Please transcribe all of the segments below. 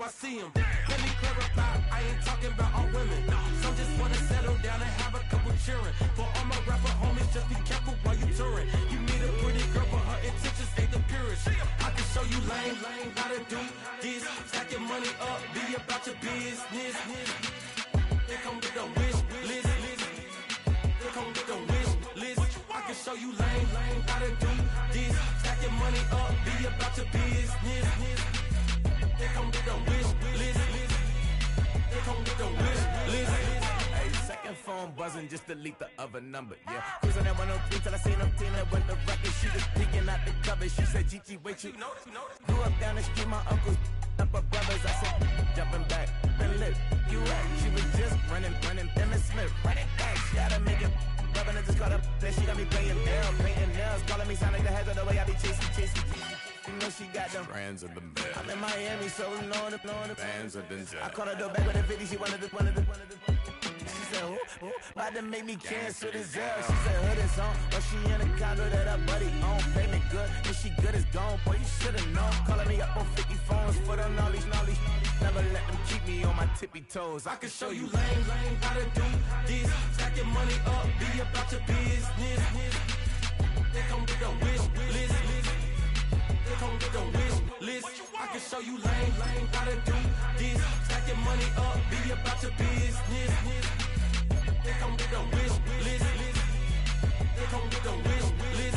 I see them. Let me clarify, I ain't talking about all women. Some just wanna settle down and have a couple cheering. For all my rapper homies, just be careful while you touring. You meet a pretty girl, but her intentions ain't the purest. I can show you lame, how to do this. Stack your money up, be about your business. They come with a wish list. They come with a wish list. I can show you lame, how to do this. Stack your money up, be about your business. They come with a wish list. They come with a wish list. Hey, second phone buzzing, just delete the other number, yeah. Cruising at 103 till I seen them team that went the record. She was peeking out the cover. She said, Gigi, wait, you grew up down the street, my uncles up her brothers. I said, jumping back, been lit. You at? She was just running, Emmett Smith, running back. She gotta make it. Rubbing it, just caught up. Then she got me playing down, painting nails, calling me sound like the heads of the way I be chasing. You know she got them brands of the bed. I'm in Miami, so knowing the bands of Denzel. I caught her door back with a 50. She wanted the. She said, who? About to make me cancel this L. She said, hood is on, but she in a condo that her buddy on. Payment good, and she good as gone. Boy, you should've known. Calling me up on 50 phones, foot on all these. Never let them keep me on my tippy toes. I can show you lame, how to do this. Stack your money up, be about your business. They come with a wish list. They come with a wish list. I can show you lame, how to do this. Stack your money up, be about your business. They come with a wish list. They come with a wish list.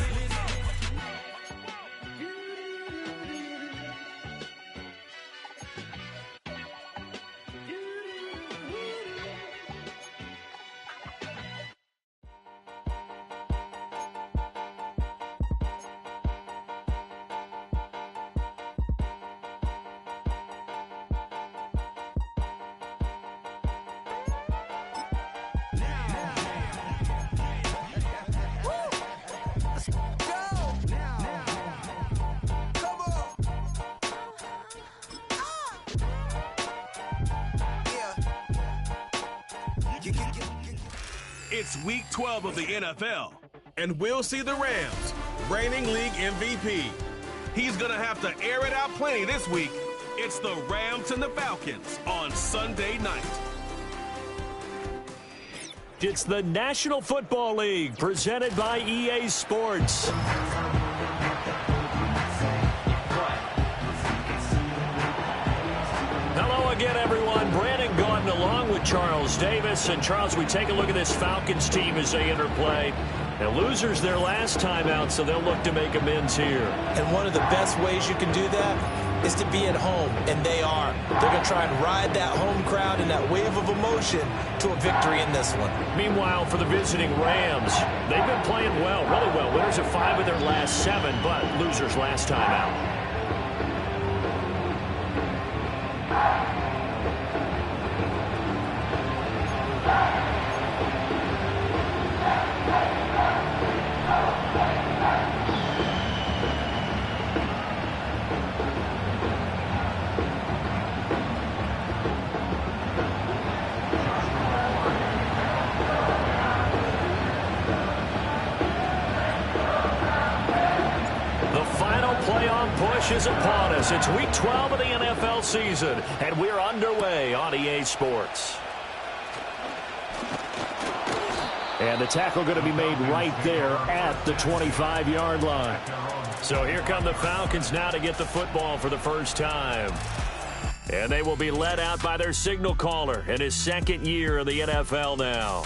It's week 12 of the NFL, and we'll see the Rams, reigning league MVP. He's going to have to air it out plenty this week. It's the Rams and the Falcons on Sunday night. It's the National Football League presented by EA Sports. Hello again, everyone. Brandon Gaudin along with Charles Davis. And Charles, we take a look at this Falcons team as they enter play. Now, losers their last time out, so they'll look to make amends here. And one of the best ways you can do that is to be at home, and they are. They're going to try and ride that home crowd and that wave of emotion to a victory in this one. Meanwhile, for the visiting Rams, they've been playing well, really well. Winners of 5 of their last 7, but losers last time out. Push is upon us. It's week 12 of the NFL season, and we're underway on EA Sports. And the tackle going to be made right there at the 25-yard line. So here come the Falcons now to get the football for the first time. And they will be led out by their signal caller in his second year in the NFL now.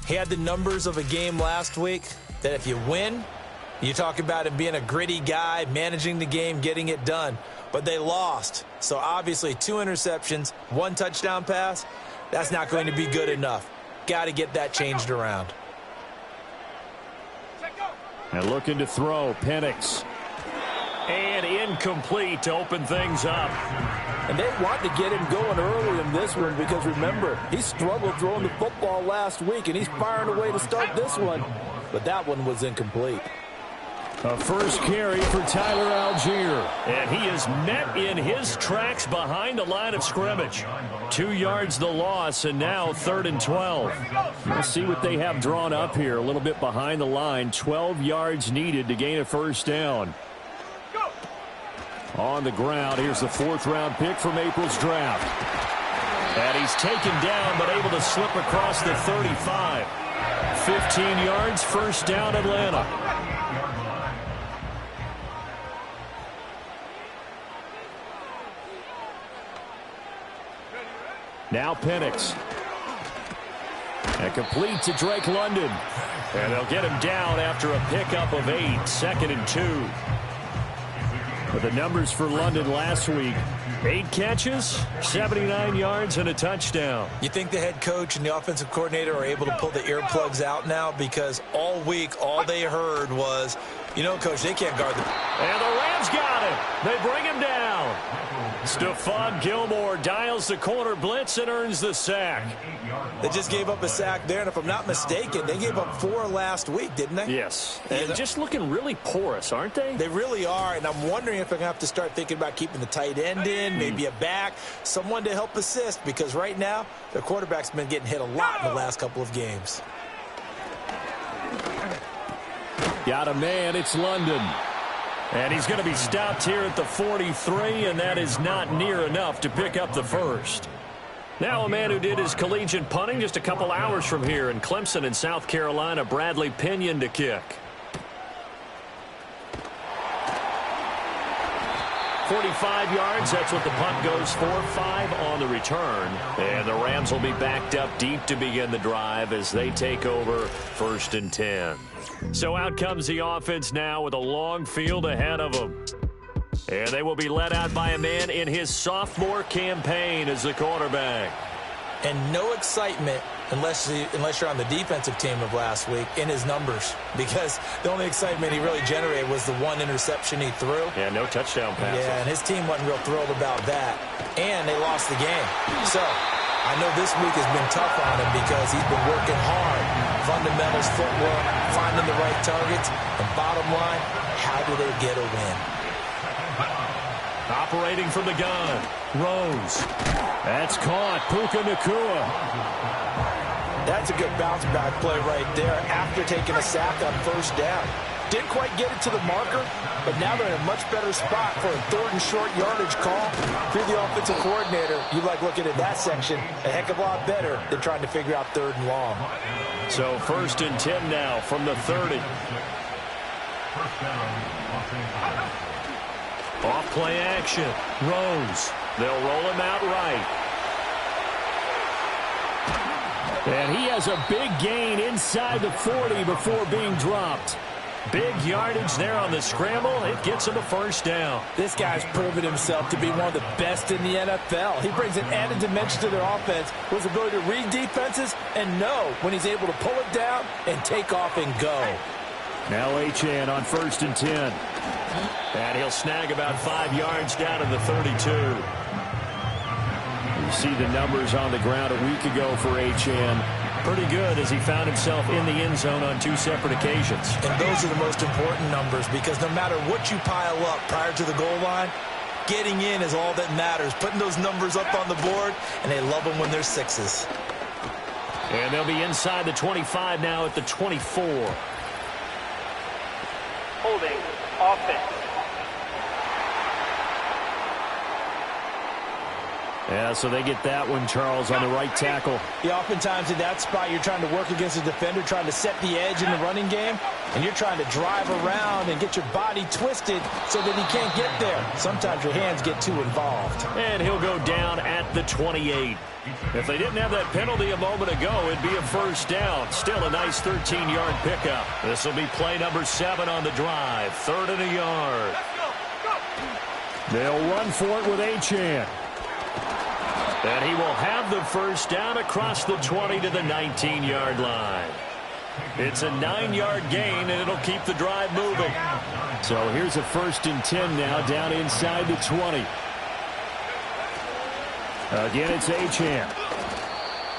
He had the numbers of a game last week that if you win, you talk about him being a gritty guy, managing the game, getting it done. But they lost. So obviously 2 interceptions, 1 touchdown pass, that's not going to be good enough. Got to get that changed around. And looking to throw, Penix. And incomplete to open things up. And they want to get him going early in this one because, remember, he struggled throwing the football last week, and he's firing away to start this one. But that one was incomplete. A first carry for Tyler Algier. And he is met in his tracks behind the line of scrimmage. 2 yards the loss, and now 3rd and 12. Let's see what they have drawn up here. A little bit behind the line. 12 yards needed to gain a first down. On the ground, here's the 4th-round pick from April's draft. And he's taken down, but able to slip across the 35. 15 yards, first down, Atlanta. Now Penix. And complete to Drake London. And they'll get him down after a pickup of 8, 2nd and 2. But the numbers for London last week, 8 catches, 79 yards, and a touchdown. You think the head coach and the offensive coordinator are able to pull the earplugs out now? Because all week, all they heard was, you know, Coach, they can't guard the... And the Rams got him. They bring him down. Stephon Gilmore dials the corner blitz and earns the sack. They just gave up a sack there, and if I'm not mistaken, they gave up 4 last week, didn't they? Yes. And just looking really porous, aren't they? They really are, and I'm wondering if they're going to have to start thinking about keeping the tight end in, maybe a back, someone to help assist, because right now, their quarterback's been getting hit a lot in the last couple of games. Got a man, it's London. And he's going to be stopped here at the 43, and that is not near enough to pick up the first. Now a man who did his collegiate punting just a couple hours from here in Clemson in South Carolina, Bradley Pinion to kick. 45 yards, that's what the punt goes for. 5 on the return. And the Rams will be backed up deep to begin the drive as they take over 1st and 10. So out comes the offense now with a long field ahead of them. And they will be led out by a man in his sophomore campaign as the quarterback. And no excitement unless you're on the defensive team of last week in his numbers, because the only excitement he really generated was the 1 interception he threw. Yeah, no touchdown passes. Yeah, and his team wasn't real thrilled about that. And they lost the game. So I know this week has been tough on him because he's been working hard. Fundamentals, footwork, finding the right targets. And bottom line, how do they get a win? Operating from the gun, Rose. That's caught, Puka Nacua. That's a good bounce-back play right there after taking a sack on 1st down. Didn't quite get it to the marker, but now they're in a much better spot for a 3rd and short yardage call. If you're the offensive coordinator, you like looking at that section a heck of a lot better than trying to figure out 3rd and long. So 1st and 10 now from the 30. Off play action. Rose. They'll roll him out right. And he has a big gain inside the 40 before being dropped. Big yardage there on the scramble. It gets him a 1st down. This guy's proven himself to be one of the best in the NFL. He brings an added dimension to their offense with his ability to read defenses and know when he's able to pull it down and take off and go. Now Achane on 1st and 10. And he'll snag about 5 yards down to the 32. You see the numbers on the ground a week ago for Achane. Pretty good as he found himself in the end zone on 2 separate occasions. And those are the most important numbers because no matter what you pile up prior to the goal line, getting in is all that matters. Putting those numbers up on the board, and they love them when they're 6s. And they'll be inside the 25 now at the 24. Holding offense. Yeah, so they get that one, Charles, on the right tackle. Yeah, oftentimes in that spot, you're trying to work against a defender, trying to set the edge in the running game, and you're trying to drive around and get your body twisted so that he can't get there. Sometimes your hands get too involved. And he'll go down at the 28. If they didn't have that penalty a moment ago, it'd be a 1st down. Still a nice 13-yard pickup. This will be play number 7 on the drive. 3rd and a yard. They'll run for it with Achane. And he will have the 1st down across the 20 to the 19-yard line. It's a 9-yard gain, and it'll keep the drive moving. So here's a 1st and 10 now down inside the 20. Again, it's Achane.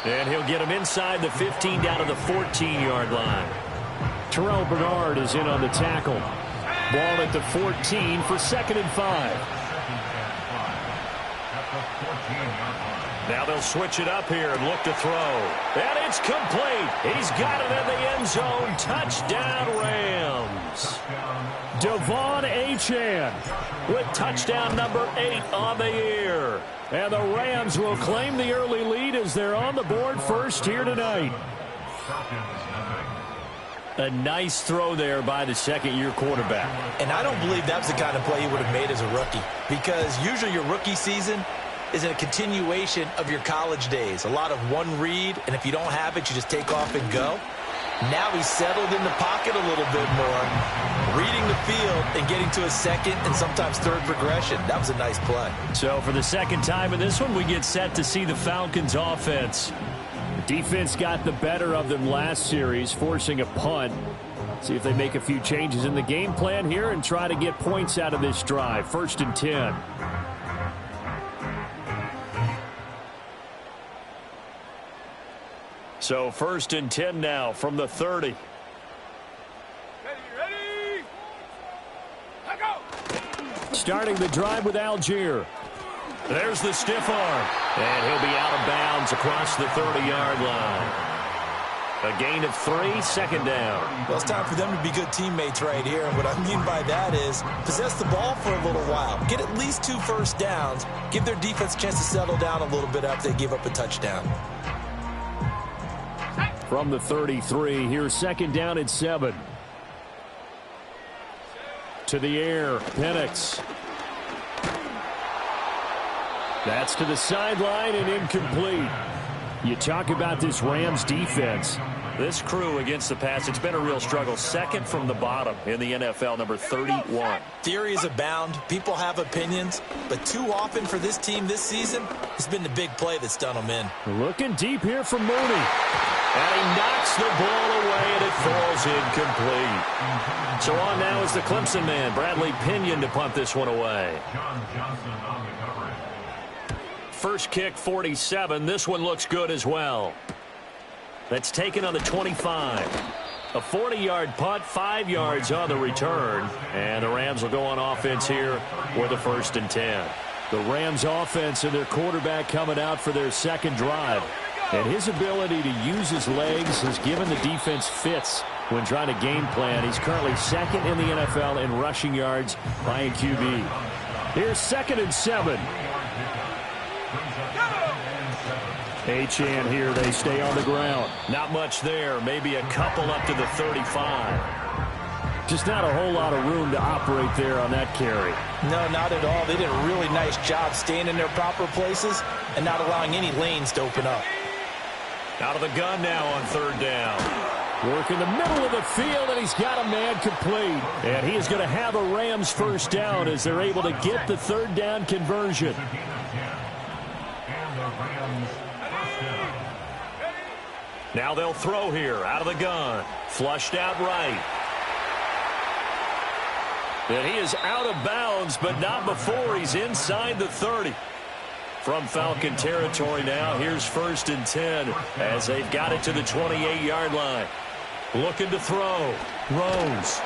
And he'll get him inside the 15 down to the 14-yard line. Terrell Bernard is in on the tackle. Ball at the 14 for 2nd and 5. Now they'll switch it up here and look to throw. And it's complete. He's got it in the end zone. Touchdown, Rams. Devon Achane with touchdown number 8 on the year. And the Rams will claim the early lead as they're on the board first here tonight. A nice throw there by the second-year quarterback. And I don't believe that's the kind of play he would have made as a rookie, because usually your rookie season is a continuation of your college days. A lot of one read, and if you don't have it, you just take off and go. Now he's settled in the pocket a little bit more, reading the field and getting to a second and sometimes third progression. That was a nice play. So for the second time in this one, we get set to see the Falcons offense. The defense got the better of them last series, forcing a punt. See if they make a few changes in the game plan here and try to get points out of this drive. 1st and 10. So 1st and 10 now from the 30. Ready? Let go! Starting the drive with Algier. There's the stiff arm. And he'll be out of bounds across the 30-yard line. A gain of 3, 2nd down. Well, it's time for them to be good teammates right here. And what I mean by that is possess the ball for a little while. Get at least 2 first downs. Give their defense a chance to settle down a little bit after they give up a touchdown. From the 33, here's 2nd down and 7. To the air, Penix. That's to the sideline and incomplete. You talk about this Rams defense. This crew against the pass, it's been a real struggle. 2nd from the bottom in the NFL, number 31. Theories abound. People have opinions. But too often for this team this season, it's been the big play that's done them in. Looking deep here for Mooney. And he knocks the ball away, and it falls incomplete. So on now is the Clemson man, Bradley Pinion, to punt this one away. First kick, 47. This one looks good as well. That's taken on the 25. A 40-yard punt, 5 yards on the return. And the Rams will go on offense here with a 1st and 10. The Rams offense and their quarterback coming out for their second drive. And his ability to use his legs has given the defense fits when trying to game plan. He's currently 2nd in the NFL in rushing yards by a QB. Here's 2nd and 7. Achane here. They stay on the ground. Not much there. Maybe a couple up to the 35. Just not a whole lot of room to operate there on that carry. No, not at all. They did a really nice job staying in their proper places and not allowing any lanes to open up. Out of the gun now on 3rd down. Work in the middle of the field, and he's got a man complete. And he is going to have a Rams 1st down as they're able to get the 3rd down conversion. Now they'll throw here out of the gun. Flushed out right. And he is out of bounds, but not before he's inside the 30. From Falcon territory now, here's 1st and 10 as they've got it to the 28-yard line. Looking to throw. Rose.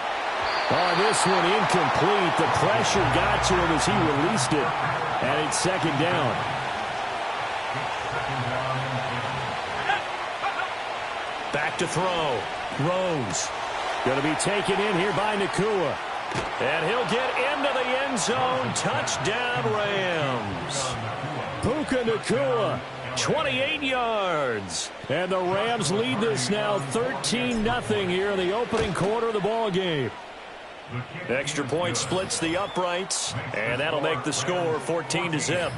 Oh, this one incomplete. The pressure got to him as he released it. And it's 2nd down. Back to throw. Rose. Going to be taken in here by Nacua. And he'll get into the end zone. Touchdown, Rams. Puka Nacua, 28 yards. And the Rams lead this now 13-0 here in the opening quarter of the ball game. Extra point splits the uprights, and that'll make the score 14-0.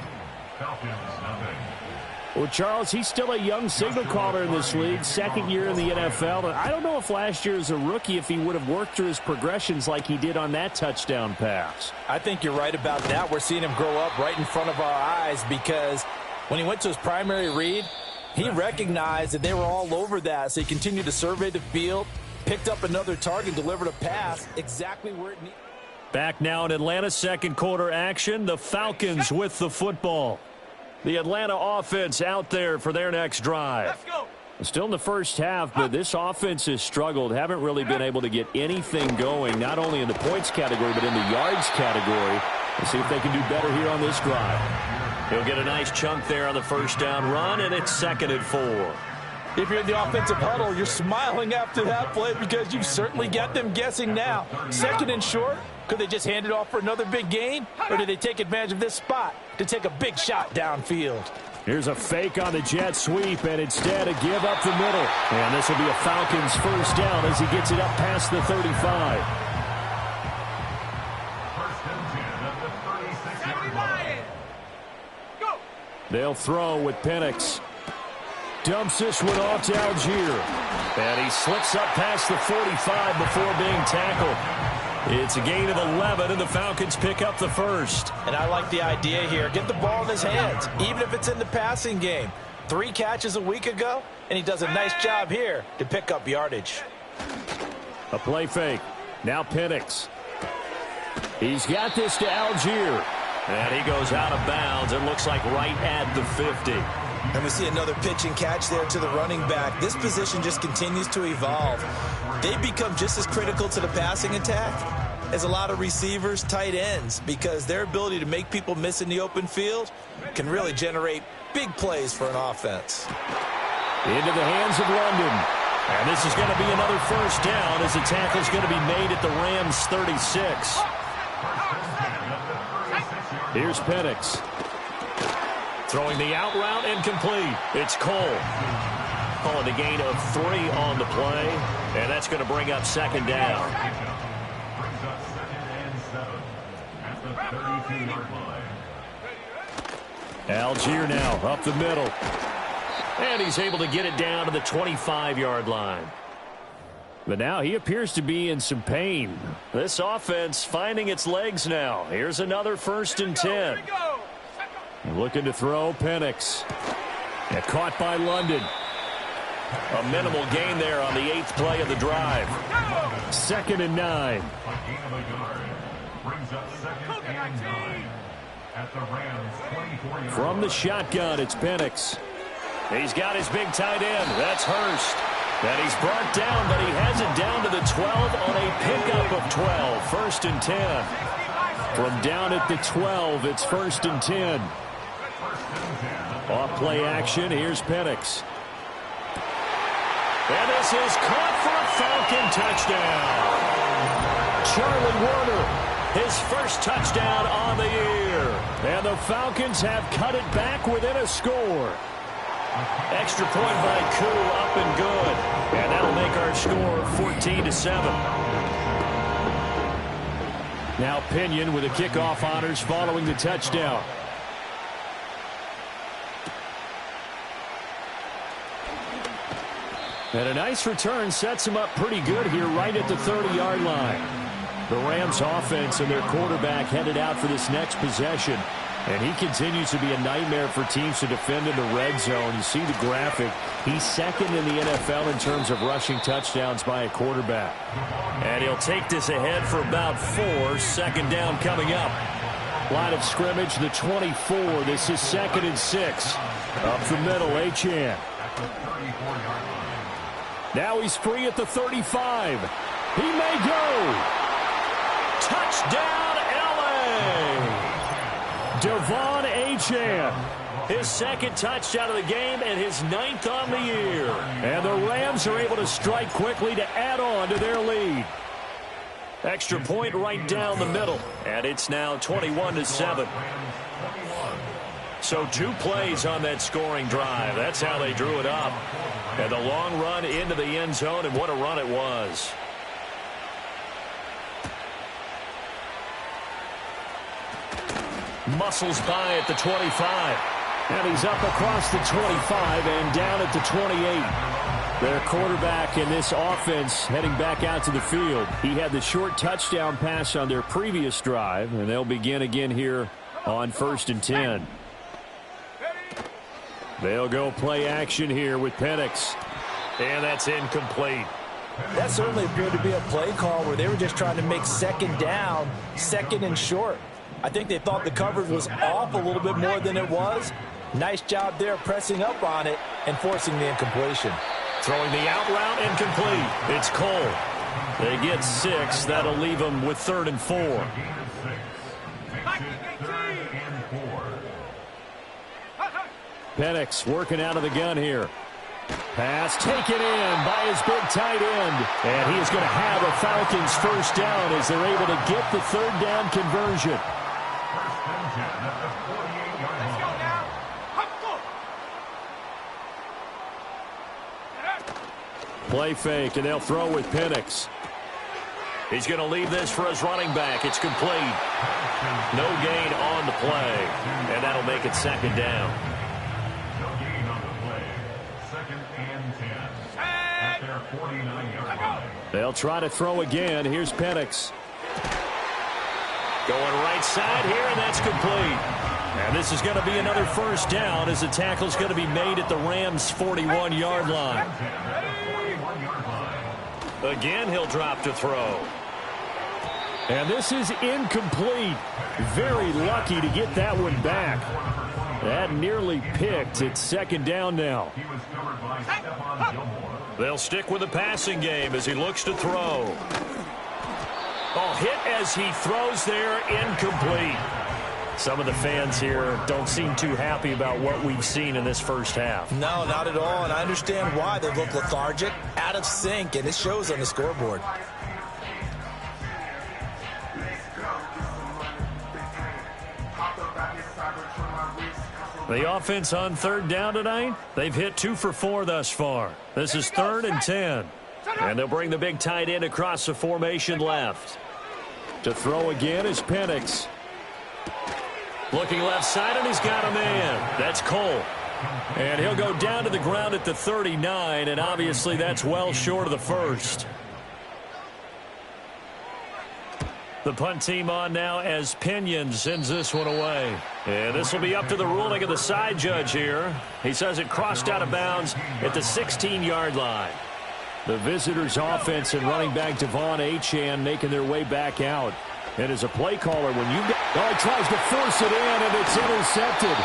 Well, Charles, he's still a young signal caller in this league, 2nd year in the NFL. I don't know if last year as a rookie if he would have worked through his progressions like he did on that touchdown pass. I think you're right about that. We're seeing him grow up right in front of our eyes because when he went to his primary read, he recognized that they were all over that, so he continued to survey the field, picked up another target, delivered a pass exactly where it needed. Back now in Atlanta, 2nd quarter action. The Falcons with the football. The Atlanta offense out there for their next drive. Let's go. Still in the first half, but this offense has struggled. Haven't really been able to get anything going, not only in the points category, but in the yards category. Let's see if they can do better here on this drive. He'll get a nice chunk there on the first down run, and it's 2nd and 4. If you're in the offensive huddle, you're smiling after that play because you've certainly got them guessing now. 2nd and short, could they just hand it off for another big gain? Or did they take advantage of this spot to take a big shot downfield? Here's a fake on the jet sweep, and instead a give up the middle. And this will be a Falcons first down as he gets it up past the 35. They'll throw with Penix. Dumps this one off to Algier. And he slips up past the 45 before being tackled. It's a gain of 11, and the Falcons pick up the first. And I like the idea here. Get the ball in his hands, even if it's in the passing game. 3 catches a week ago, and he does a nice job here to pick up yardage. A play fake. Now Penix. He's got this to Algier. And he goes out of bounds. It looks like right at the 50. And we see another pitch and catch there to the running back. This position just continues to evolve. They become just as critical to the passing attack as a lot of receivers, tight ends, because their ability to make people miss in the open field can really generate big plays for an offense. Into the hands of London. And this is going to be another first down as the tackle is going to be made at the Rams' 36. Here's Penix. Throwing the out route incomplete. It's Cole. Calling a gain of 3 on the play. And that's going to bring up 2nd down. Algier now up the middle. And he's able to get it down to the 25-yard line. But now he appears to be in some pain. This offense finding its legs now. Here's another 1st and 10. Looking to throw, Penix. And caught by London. A minimal gain there on the 8th play of the drive. 2nd and 9. From the shotgun, it's Penix. He's got his big tight end. That's Hurst. And he's brought down, but he has it down to the 12 on a pickup of 12. 1st and 10. From down at the 12, it's 1st and 10. Off play action, here's Penix. And this is caught for a Falcon touchdown. Charlie Warner, his first touchdown on the year. And the Falcons have cut it back within a score. Extra point by Koo, up and good. And that'll make our score 14-7. Now Pinion with the kickoff honors following the touchdown. And a nice return sets him up pretty good here right at the 30-yard line. The Rams offense and their quarterback headed out for this next possession. And he continues to be a nightmare for teams to defend in the red zone. You see the graphic. He's 2nd in the NFL in terms of rushing touchdowns by a quarterback. And he'll take this ahead for about 4. 2nd down coming up. Line of scrimmage, the 24. This is 2nd and 6. Up the middle, Achane. Now he's free at the 35. He may go. Touchdown, L.A. Devon Achane. His 2nd touchdown of the game and his 9th on the year. And the Rams are able to strike quickly to add on to their lead. Extra point right down the middle. And it's now 21-7. So 2 plays on that scoring drive. That's how they drew it up. And the long run into the end zone, and what a run it was. Muscles by at the 25. And he's up across the 25 and down at the 28. Their quarterback in this offense heading back out to the field. He had the short touchdown pass on their previous drive, and they'll begin again here on 1st and 10. They'll go play action here with Penix. And that's incomplete. That certainly appeared to be a play call where they were just trying to make 2nd down, 2nd and short. I think they thought the coverage was off a little bit more than it was. Nice job there pressing up on it and forcing the incompletion. Throwing the out route incomplete. It's Cole. They get 6. That'll leave them with 3rd and 4. Penix working out of the gun here. Pass taken in by his big tight end. And he is going to have a Falcons first down as they're able to get the third down conversion. Play fake, and they'll throw with Penix. He's going to leave this for his running back. It's complete. No gain on the play, and that'll make it second down. No gain on the play. Second and 10. At their 49-yard line. They'll try to throw again. Here's Penix. Going right side here, and that's complete. And this is going to be another first down as the tackle's going to be made at the Rams' 41-yard line. Again, he'll drop to throw. And this is incomplete. Very lucky to get that one back. That nearly picked. It's second down now. They'll stick with the passing game as he looks to throw. Oh, hit as he throws there, incomplete. Some of the fans here don't seem too happy about what we've seen in this first half. No, not at all, and I understand why. They look lethargic, out of sync, and it shows on the scoreboard. The offense on third down tonight, they've hit 2 for 4 thus far. This is 3rd and 10. And they'll bring the big tight end across the formation left. To throw again is Penix. Looking left side, and he's got a man. That's Cole. And he'll go down to the ground at the 39, and obviously that's well short of the first. The punt team on now as Pinion sends this one away. And this will be up to the ruling of the side judge here. He says it crossed out of bounds at the 16-yard line. The visitors' offense and running back Devon Achane making their way back out. And as a play caller, when you get... Oh, he tries to force it in, and it's intercepted.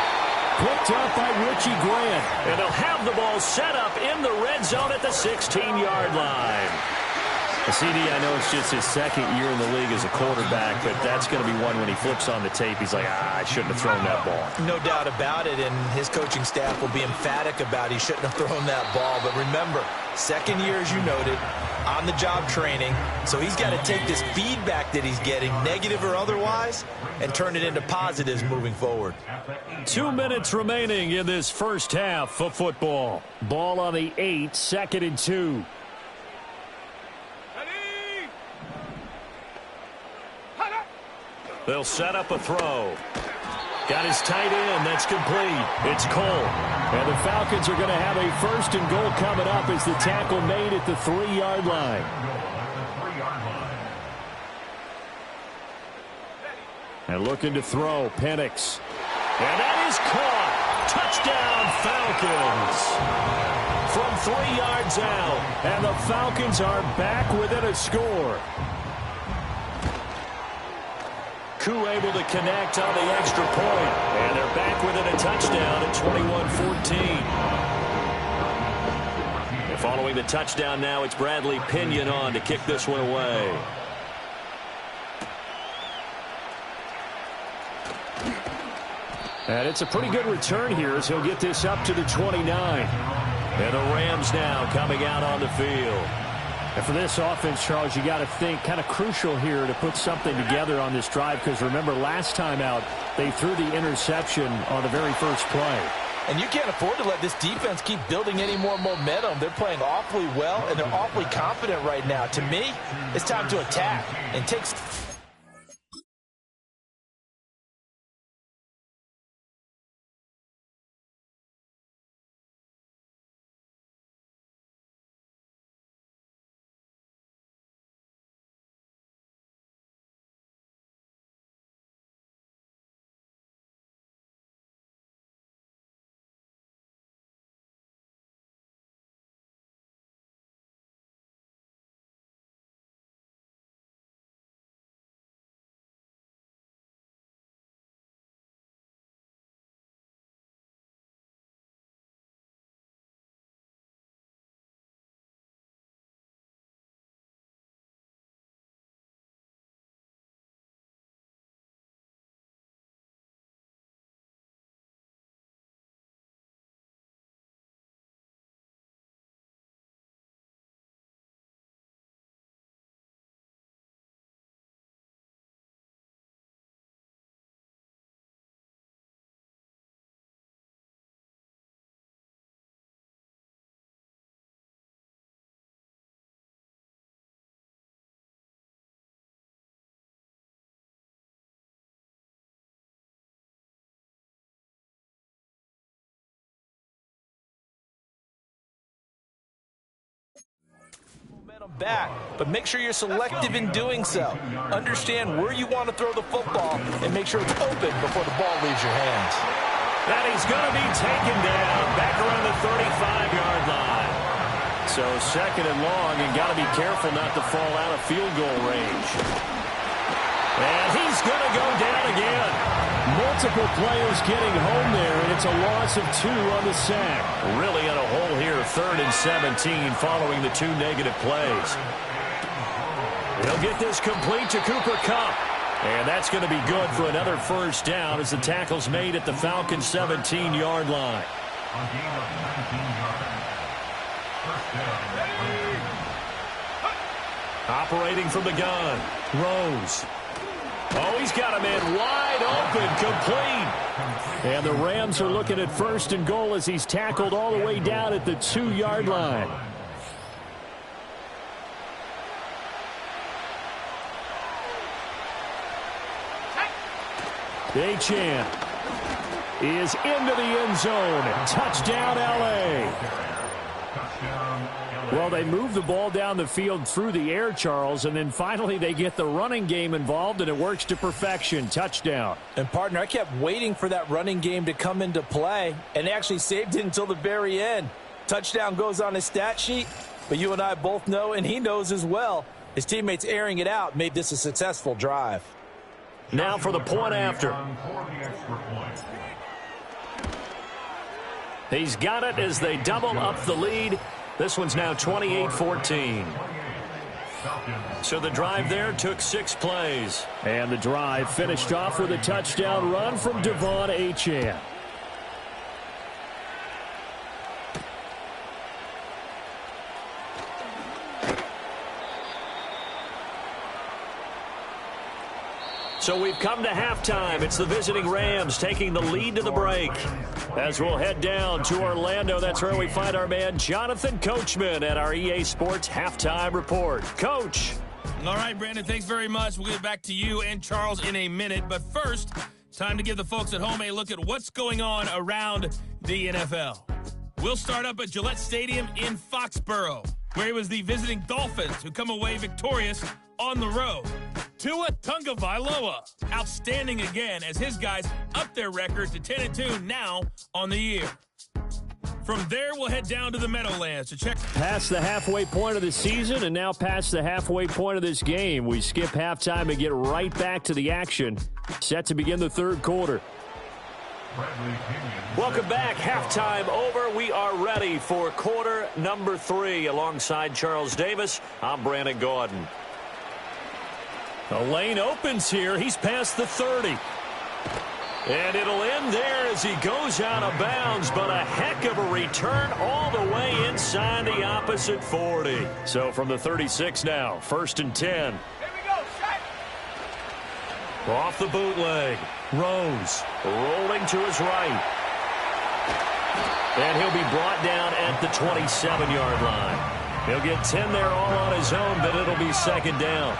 Picked up by Richie Grant. And they'll have the ball set up in the red zone at the 16-yard line. CD, I know it's just his second year in the league as a quarterback, but that's going to be one when he flips on the tape. He's like, I shouldn't have thrown that ball. No doubt about it, and his coaching staff will be emphatic about he shouldn't have thrown that ball. But remember, second year, as you noted, on-the-job training, so he's got to take this feedback that he's getting, negative or otherwise, and turn it into positives moving forward. 2 minutes remaining in this first half of football. Ball on the 8, 2nd and 2. They'll set up a throw. Got his tight end. That's complete. It's Cole. And the Falcons are going to have a 1st and goal coming up as the tackle made at the 3-yard line. And looking to throw, Penix. And that is caught. Touchdown, Falcons. From 3 yards out. And the Falcons are back within a score. Koo able to connect on the extra point. And they're back within a touchdown at 21-14. And following the touchdown now, it's Bradley Pinion on to kick this one away. And it's a pretty good return here as he'll get this up to the 29. And the Rams now coming out on the field. And for this offense, Charles, you got to think kind of crucial here to put something together on this drive, because remember last time out they threw the interception on the very first play. And you can't afford to let this defense keep building any more momentum. They're playing awfully well, and they're awfully confident right now. To me, it's time to attack and take back, but make sure you're selective in doing so. Understand where you want to throw the football and make sure it's open before the ball leaves your hands. And he's going to be taken down back around the 35-yard line. So second and long, and got to be careful not to fall out of field goal range. And he's going to go down again. Multiple players getting home there, and it's a loss of 2 on the sack. Really in a hole here, 3rd and 17 following the 2 negative plays. He'll get this complete to Cooper Kupp. And that's going to be good for another first down as the tackle's made at the Falcons' 17-yard line. Operating from the gun, Rose. Oh, he's got a man wide open, complete. And the Rams are looking at 1st and goal as he's tackled all the way down at the 2-yard line. Achane is into the end zone. Touchdown, L.A. Well, they move the ball down the field through the air, Charles, and then finally they get the running game involved, and it works to perfection. Touchdown. And, partner, I kept waiting for that running game to come into play, and they actually saved it until the very end. Touchdown goes on his stat sheet, but you and I both know, and he knows as well, his teammates airing it out made this a successful drive. Now for the point after. He's got it as they double up the lead. This one's now 28-14. So the drive there took 6 plays. And the drive finished off with a touchdown run from Devon Achane. So we've come to halftime. It's the visiting Rams taking the lead to the break. As we'll head down to Orlando, that's where we find our man Jonathan Coachman at our EA Sports Halftime Report. Coach. All right, Brandon, thanks very much. We'll get back to you and Charles in a minute. But first, time to give the folks at home a look at what's going on around the NFL. We'll start up at Gillette Stadium in Foxborough, where it was the visiting Dolphins who come away victorious on the road. Tua Tagovailoa, outstanding again as his guys up their record to 10-2 now on the year. From there, we'll head down to the Meadowlands to check. Past the halfway point of the season and now past the halfway point of this game. We skip halftime and get right back to the action. Set to begin the 3rd quarter. Welcome back. Halftime over. We are ready for quarter number 3. Alongside Charles Davis, I'm Brandon Gaudin. The lane opens here. He's past the 30. And it'll end there as he goes out of bounds, but a heck of a return all the way inside the opposite 40. So from the 36 now, 1st and 10. Here we go, shot. Off the bootleg, Rose rolling to his right. And he'll be brought down at the 27-yard line. He'll get 10 there all on his own, but it'll be 2nd down.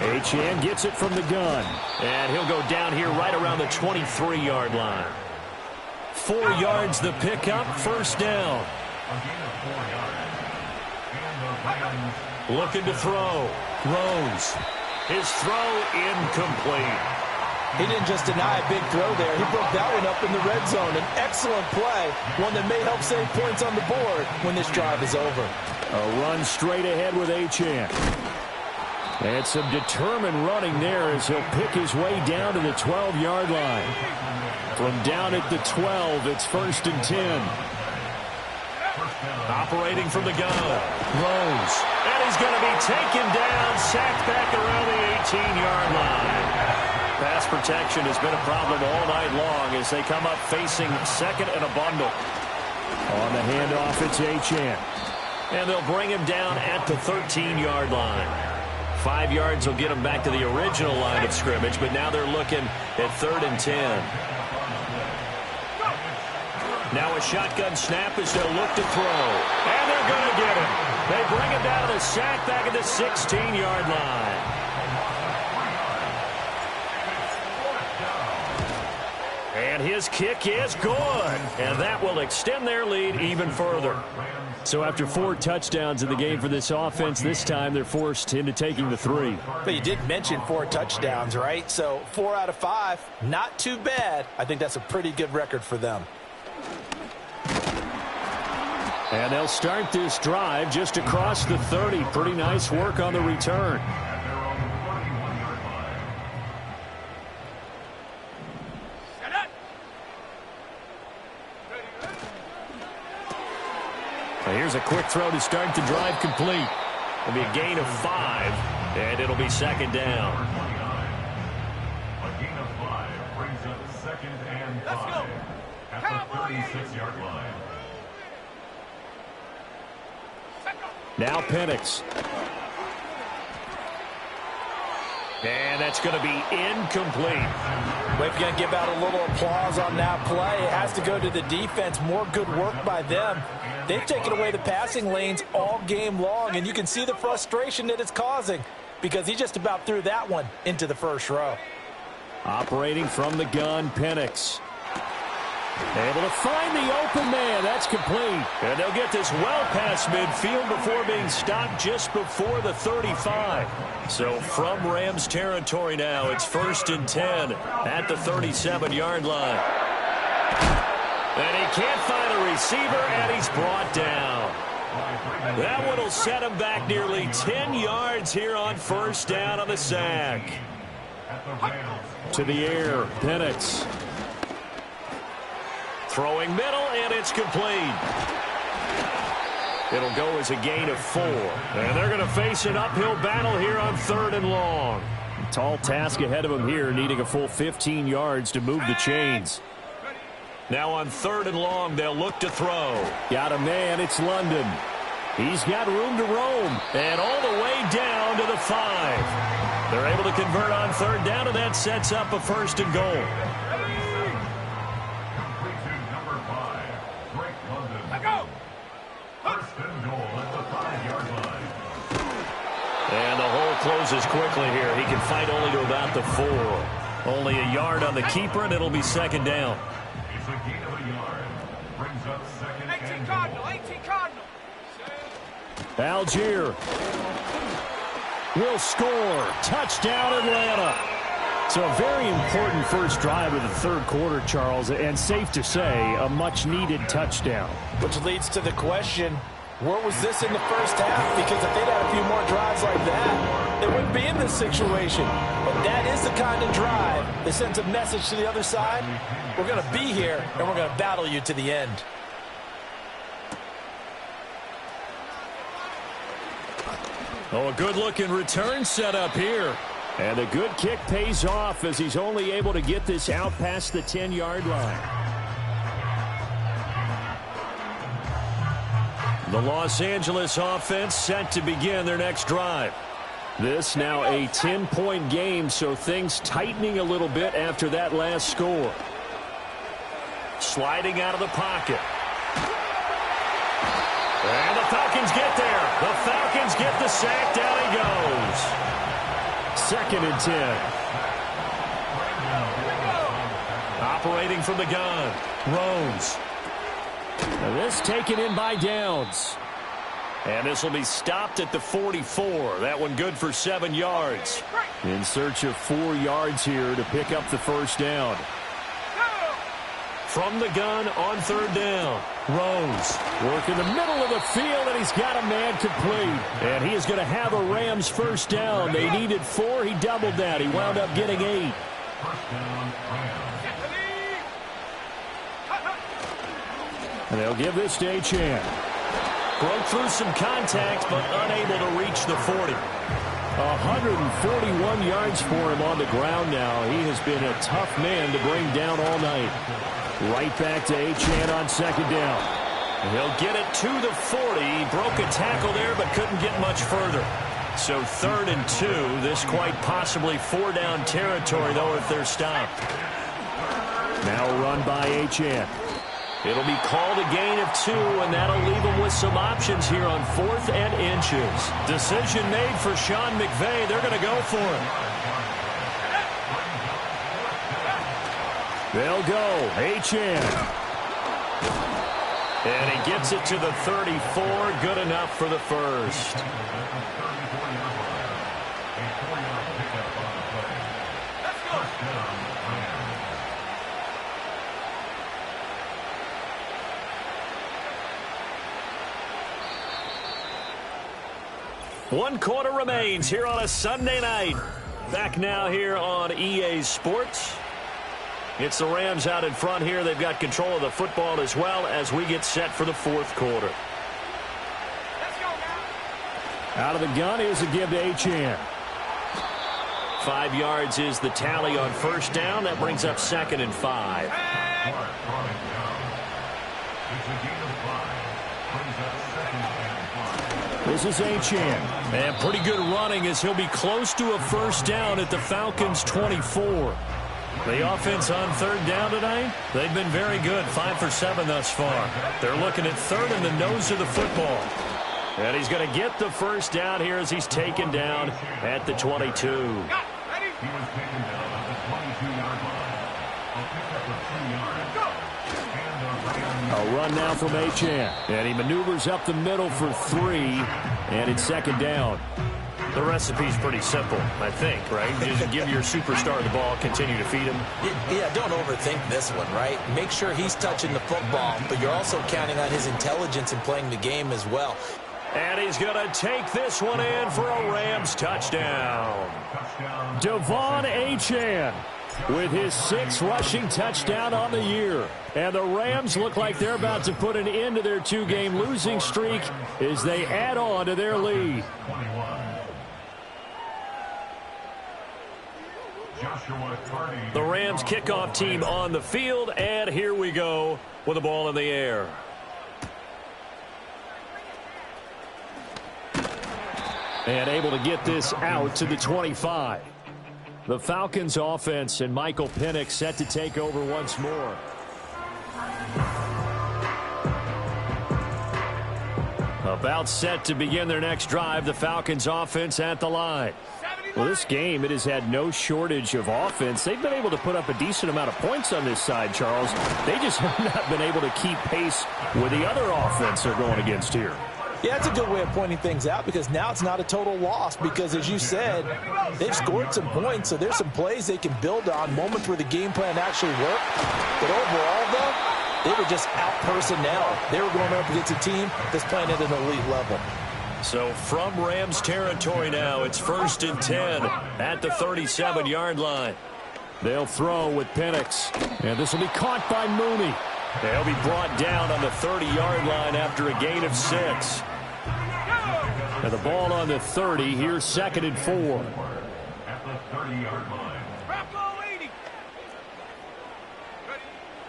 Achane gets it from the gun. And he'll go down here right around the 23-yard line. 4 yards the pickup, 1st down. Looking to throw. Rose. His throw incomplete. He didn't just deny a big throw there. He broke that one up in the red zone. An excellent play, one that may help save points on the board when this drive is over. A run straight ahead with Achane. And some determined running there as he'll pick his way down to the 12-yard line. From down at the 12, it's 1st and 10. Operating from the gun, Rose. And he's going to be taken down, sacked back around the 18-yard line. Pass protection has been a problem all night long as they come up facing 2nd and a bundle. On the handoff, it's Achane. And they'll bring him down at the 13-yard line. 5 yards will get them back to the original line of scrimmage, but now they're looking at 3rd and 10. Now a shotgun snap as they'll look to throw. And they're going to get him. They bring him down to the sack back at the 16-yard line. And his kick is good. And that will extend their lead even further. So after 4 touchdowns in the game for this offense, this time they're forced into taking the 3. But you did mention 4 touchdowns, right? So 4 out of 5, not too bad. I think that's a pretty good record for them. And they'll start this drive just across the 30. Pretty nice work on the return. Here's a quick throw to start the drive complete. It'll be a gain of 5, and it'll be second down. A gain of 5 brings up 2nd and 5 at the 36-yard line. Now Penix. And that's going to be incomplete. We're going to give out a little applause on that play. It has to go to the defense. More good work by them. They've taken away the passing lanes all game long, and you can see the frustration that it's causing because he just about threw that one into the first row. Operating from the gun, Penix. Able to find the open man. That's complete. And they'll get this well past midfield before being stopped just before the 35. So from Rams territory now, it's 1st and 10 at the 37-yard line. And he can't find a receiver, and he's brought down. That one will set him back nearly 10 yards here on 1st down on the sack. To the air, Penix. Throwing middle, and it's complete. It'll go as a gain of 4. And they're going to face an uphill battle here on 3rd and long. Tall task ahead of him here, needing a full 15 yards to move the chains. Now on 3rd and long, they'll look to throw. Got a man, it's London. He's got room to roam. And all the way down to the 5. They're able to convert on 3rd down, and that sets up a 1st and goal. And the hole closes quickly here. He can fight only to about the 4. Only a yard on the keeper, and it'll be 2nd down. It's a gain of a yard. Brings up 2nd and 18 Cardinal. Algier will score. Touchdown, Atlanta. So a very important first drive of the 3rd quarter, Charles, and safe to say, a much-needed touchdown. Which leads to the question, where was this in the first half? Because if they'd had a few more drives like that, they wouldn't be in this situation. But that is the kind of drive that sends a message to the other side. We're going to be here, and we're going to battle you to the end. Oh, a good-looking return set up here. And a good kick pays off as he's only able to get this out past the 10-yard line. The Los Angeles offense set to begin their next drive. This now a 10-point game, so things tightening a little bit after that last score. Sliding out of the pocket. And the Falcons get there. The Falcons get the sack. Down he goes. 2nd and 10. Operating from the gun. Rose. And this taken in by Downs. And this will be stopped at the 44. That one good for 7 yards. In search of 4 yards here to pick up the 1st down. From the gun on 3rd down. Rose. Work in the middle of the field, and he's got a man complete. And he is going to have a Rams 1st down. They needed 4. He doubled that. He wound up getting 8. And they'll give this to Achane. Broke through some contact, but unable to reach the 40. 141 yards for him on the ground now. He has been a tough man to bring down all night. Right back to Achane on 2nd down. He'll get it to the 40. He broke a tackle there, but couldn't get much further. So 3rd and 2. This quite possibly 4-down territory, though, if they're stopped. Now run by Achane. It'll be called a gain of 2, and that'll leave them with some options here on 4th and inches. Decision made for Sean McVay. They're going to go for it. They'll go. Achane. And he gets it to the 34. Good enough for the first. One quarter remains here on a Sunday night. Back now here on EA Sports. It's the Rams out in front here. They've got control of the football as well as we get set for the fourth quarter. Out of the gun, here's a give to Achane. 5 yards is the tally on first down. That brings up 2nd and 5. This is Achane. And pretty good running as he'll be close to a first down at the Falcons' 24. The offense on third down tonight, they've been very good, 5 for 7 thus far. They're looking at third in the nose of the football. And he's going to get the first down here as he's taken down at the 22. He was taken down at the 22-yard line. A pickup of 2 yards. A run now from Achane. And he maneuvers up the middle for 3. And it's 2nd down. The recipe's pretty simple, I think, right? Just give your superstar the ball, continue to feed him. Yeah, don't overthink this one, right? Make sure he's touching the football, but you're also counting on his intelligence in playing the game as well. And he's going to take this one in for a Rams touchdown. Devon Achane with his 6th rushing touchdown on the year. And the Rams look like they're about to put an end to their 2-game losing streak as they add on to their lead. The Rams kickoff team on the field, and here we go with the ball in the air. And able to get this out to the 25. The Falcons offense and Michael Penix set to take over once more. About set to begin their next drive, the Falcons offense at the line. Well, this game, it has had no shortage of offense. They've been able to put up a decent amount of points on this side, Charles. They just have not been able to keep pace with the other offense they're going against here. Yeah, it's a good way of pointing things out because now it's not a total loss because, as you said, they've scored some points, so there's some plays they can build on, moments where the game plan actually worked. But overall, though, they were just out personnel. They were going up against a team that's playing at an elite level. So from Rams territory now, it's 1st and 10 at the 37-yard line. They'll throw with Penix, and this will be caught by Mooney. They'll be brought down on the 30-yard line after a gain of 6. And the ball on the 30, here's 2nd and 4. At the 30-yard line.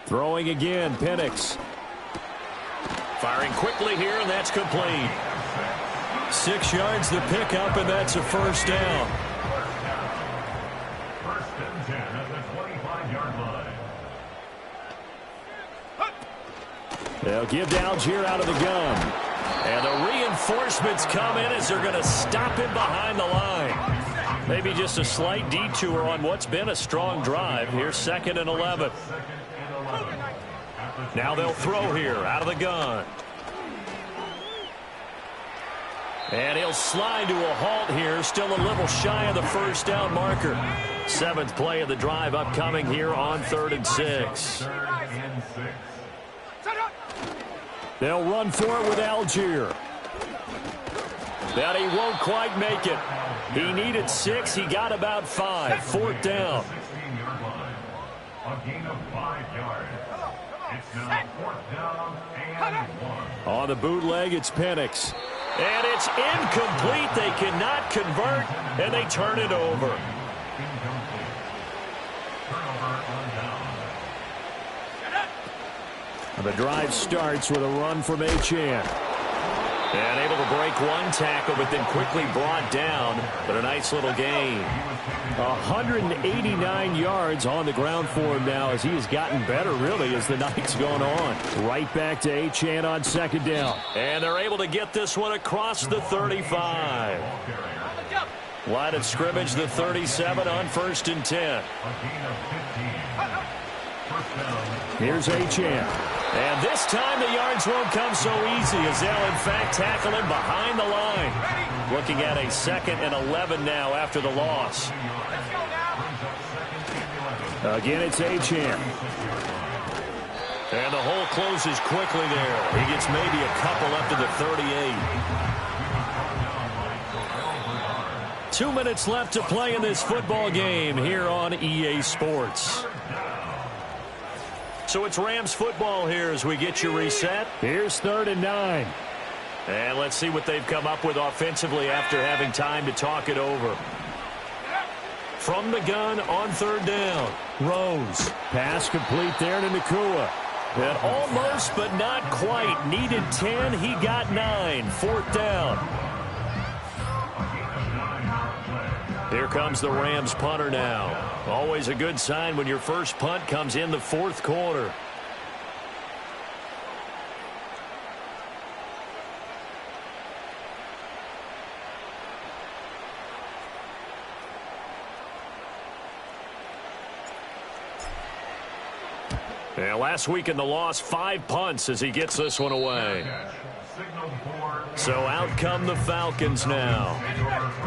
Throwing again, Penix. Firing quickly here, and that's complete. 6 yards the pickup, and that's a first down. 1st and 10 at the 25-yard line. They'll give to Algier out of the gun. And the reinforcements come in as they're going to stop him behind the line. Maybe just a slight detour on what's been a strong drive. Here's 2nd and 11. Now they'll throw here out of the gun. And he'll slide to a halt here, still a little shy of the first down marker. 7th play of the drive upcoming here on 3rd and 6. They'll run for it with Algier. That he won't quite make it. He needed 6. He got about 5. 4th down. A gain of 5 yards. It's now 4th down and 1. On the bootleg, it's Penix. And it's incomplete. They cannot convert, and they turn it over. Incomplete. Turnover on down. The drive starts with a run from Achane. And able to break one tackle, but then quickly brought down. But a nice little gain. 189 yards on the ground for him now as he has gotten better, really, as the night's gone on. Right back to Achane on 2nd down. And they're able to get this one across the 35. Line of scrimmage, the 37 on 1st and 10. Here's Achane. And this time the yards won't come so easy as they'll, in fact, tackle him behind the line. Looking at a 2nd and 11 now after the loss. Again, it's Achane. And the hole closes quickly there. He gets maybe a couple up to the 38. 2 minutes left to play in this football game here on EA Sports. So it's Rams football here as we get you reset. Here's 3rd and 9. And let's see what they've come up with offensively after having time to talk it over. From the gun on 3rd down. Rose. Pass complete there to Nacua. And almost, but not quite. Needed 10. He got 9. 4th down. Here comes the Rams punter now. Always a good sign when your first punt comes in the 4th quarter. And last week in the loss, 5 punts as he gets this one away. So out come the Falcons now.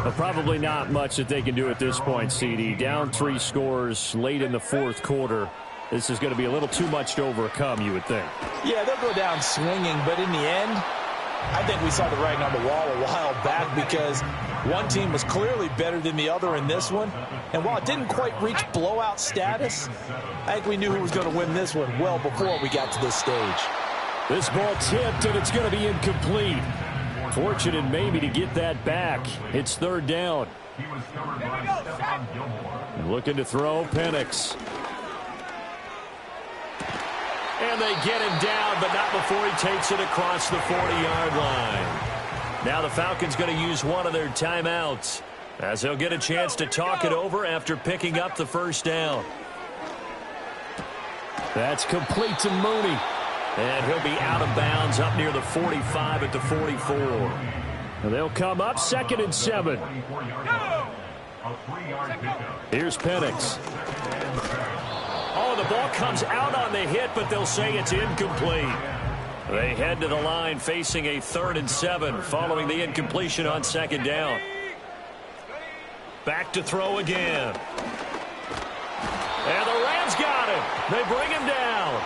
Well, probably not much that they can do at this point, CD. Down 3 scores late in the 4th quarter. This is going to be a little too much to overcome, you would think. Yeah, they'll go down swinging, but in the end, I think we saw the writing on the wall a while back because one team was clearly better than the other in this one. And while it didn't quite reach blowout status, I think we knew who was going to win this one well before we got to this stage. This ball tipped, and it's going to be incomplete. Fortunate maybe to get that back. It's 3rd down. Looking to throw, Penix. And they get him down, but not before he takes it across the 40-yard line. Now the Falcons going to use one of their timeouts as they'll get a chance to talk it over after picking up the 1st down. That's complete to Mooney. And he'll be out of bounds up near the 45 at the 44. And they'll come up 2nd and 7. Here's Penix. Oh, the ball comes out on the hit, but they'll say it's incomplete. They head to the line facing a 3rd and 7 following the incompletion on 2nd down. Back to throw again. And the Rams got him. They bring him down.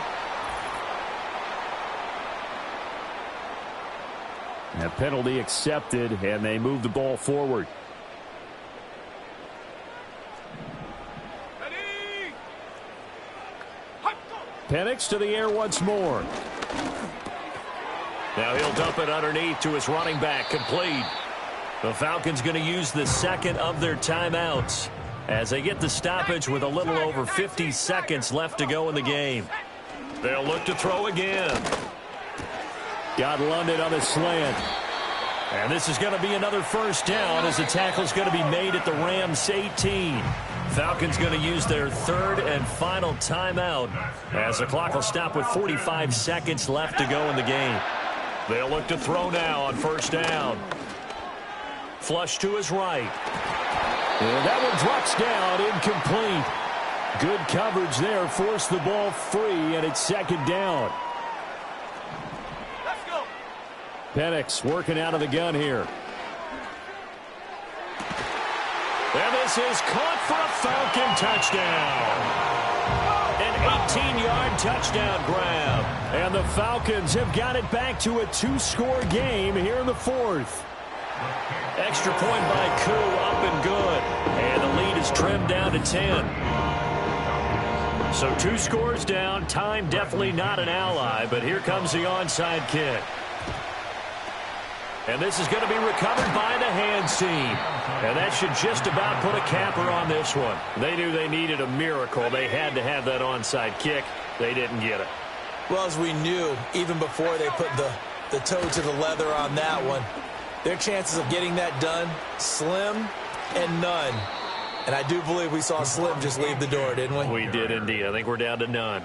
A penalty accepted, and they move the ball forward. Penix to the air once more. Now he'll dump it underneath to his running back, complete. The Falcons going to use the 2nd of their timeouts as they get the stoppage with a little over 50 seconds left to go in the game. They'll look to throw again. Got London on the slant. And this is going to be another 1st down as the tackle's going to be made at the Rams 18. Falcons going to use their 3rd and final timeout as the clock will stop with 45 seconds left to go in the game. They'll look to throw now on 1st down. Flush to his right. And that one drops down, incomplete. Good coverage there, forced the ball free, and it's 2nd down. Penix working out of the gun here. And this is caught for a Falcon touchdown. An 18-yard touchdown grab. And the Falcons have got it back to a 2-score game here in the 4th. Extra point by Koo, up and good. And the lead is trimmed down to 10. So 2 scores down. Time definitely not an ally, but here comes the onside kick. And this is going to be recovered by the hands team. And that should just about put a capper on this one. They knew they needed a miracle. They had to have that onside kick. They didn't get it. Well, as we knew, even before they put the toe to the leather on that one, their chances of getting that done, slim and none. And I do believe we saw Slim just leave the door, didn't we? We did indeed. I think we're down to none.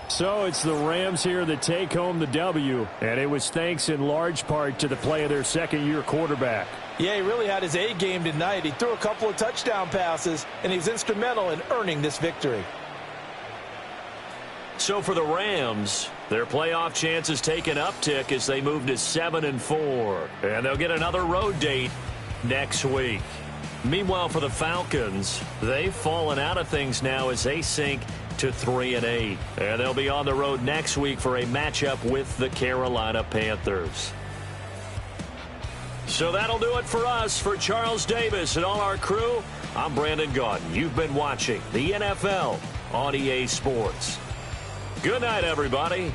So it's the Rams here that take home the W, and it was thanks in large part to the play of their second-year quarterback. Yeah, he really had his A game tonight. He threw a couple of touchdown passes, and he's instrumental in earning this victory. So for the Rams, their playoff chances take an uptick as they move to 7-4. And they'll get another road date next week. Meanwhile, for the Falcons, they've fallen out of things now as they sink to 3-8. And they'll be on the road next week for a matchup with the Carolina Panthers. So that'll do it for us. For Charles Davis and all our crew, I'm Brandon Gaudin. You've been watching the NFL on EA Sports. Good night, everybody.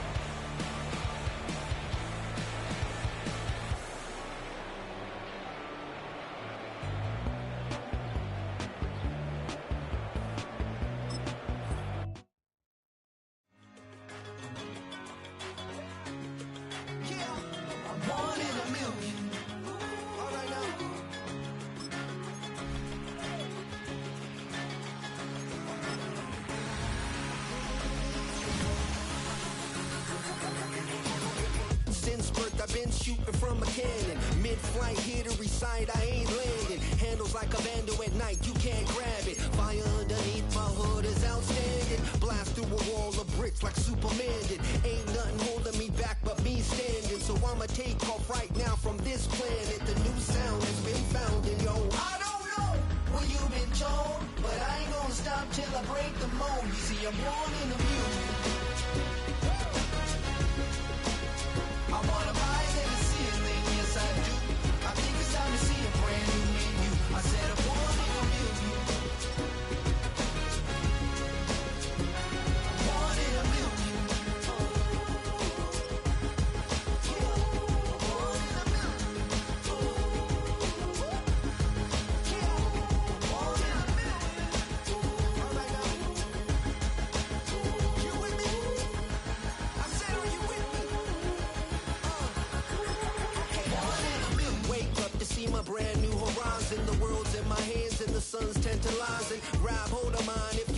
Since birth I've been shooting from a cannon. Mid-flight here to recite, I ain't landing. Handles like a vandal at night, you can't grab it. Fire underneath my hood is outstanding. Blast through a wall of bricks like Superman did. Ain't nothing holding me back but me standing. So I'ma take off right now from this planet. The new sound has been found in yo. I don't know what you've been told, but I ain't gonna stop till I break the mold. You see, I'm born in the music. I wanna rise in the ceiling, yes I do. I think it's time to see a brand new menu. I said I'm born in the music. I'm born in the music. I'm born in the music. I'm born in the music. All right now. You with me? I said, are you with me? Wake up to see my brand new horizon. The world's in my hands and the sun's tantalizing. Grab hold of mine if